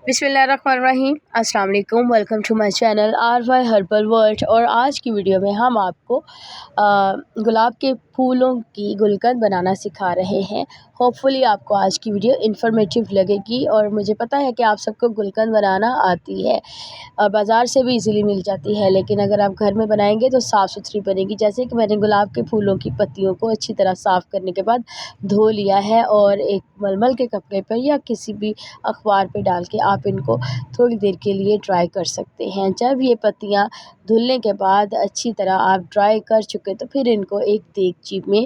बिस्मिल्लाहिर्रहमानिर्रहीम। अस्सलाम वालेकुम। Welcome to my channel RY herbal world. और आज की वीडियो में हम आपको गुलाब के फूलों की गुलकंद बनाना सिखा रहे हैं। होपफुली आपको आज की वीडियो इन्फॉर्मेटिव लगेगी और मुझे पता है कि आप सबको गुलकंद बनाना आती है और बाज़ार से भी इजीली मिल जाती है, लेकिन अगर आप घर में बनाएंगे तो साफ़ सुथरी बनेगी। जैसे कि मैंने गुलाब के फूलों की पत्तियों को अच्छी तरह साफ़ करने के बाद धो लिया है और एक मलमल के कपड़े पर या किसी भी अखबार पे डाल के आप इनको थोड़ी देर के लिए ड्राई कर सकते हैं। जब ये पत्तियाँ धुलने के बाद अच्छी तरह आप ड्राई कर चुके तो फिर इनको एक देगची में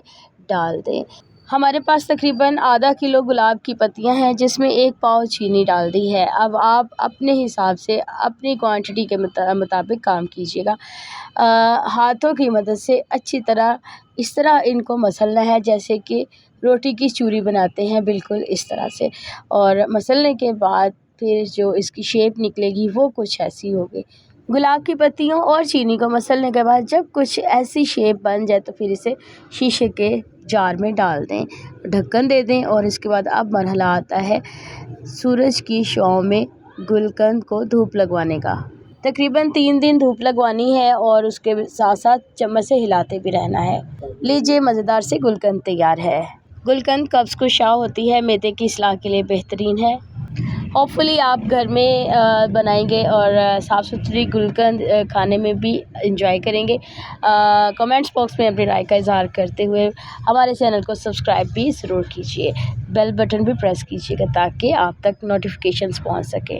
डाल दें। हमारे पास तकरीबन आधा किलो गुलाब की पत्तियां हैं, जिसमें 1 पाव चीनी डाल दी है। अब आप अपने हिसाब से अपनी क्वांटिटी के मुताबिक काम कीजिएगा। हाथों की मदद से अच्छी तरह इस तरह इनको मसलना है जैसे कि रोटी की चूरी बनाते हैं, बिल्कुल इस तरह से। और मसलने के बाद फिर जो इसकी शेप निकलेगी वो कुछ ऐसी होगी। गुलाब की पत्तियों और चीनी को मसलने के बाद जब कुछ ऐसी शेप बन जाए तो फिर इसे शीशे के जार में डाल दें, ढक्कन दे दें। और इसके बाद अब मरहला आता है सूरज की छाँव में गुलकंद को धूप लगवाने का। तकरीबन 3 दिन धूप लगवानी है और उसके साथ साथ चम्मच से हिलाते भी रहना है। लीजिए, मज़ेदार से गुलकंद तैयार है। गुलकंद कब्ज़ कुशा होती है, मैदे की इस्लाह के लिए बेहतरीन है। होपफुली आप घर में बनाएंगे और साफ़ सुथरी गुलकंद खाने में भी इंजॉय करेंगे। कमेंट्स बॉक्स में अपनी राय का इज़हार करते हुए हमारे चैनल को सब्सक्राइब भी ज़रूर कीजिए। बेल बटन भी प्रेस कीजिएगा ताकि आप तक नोटिफिकेशंस पहुंच सकें।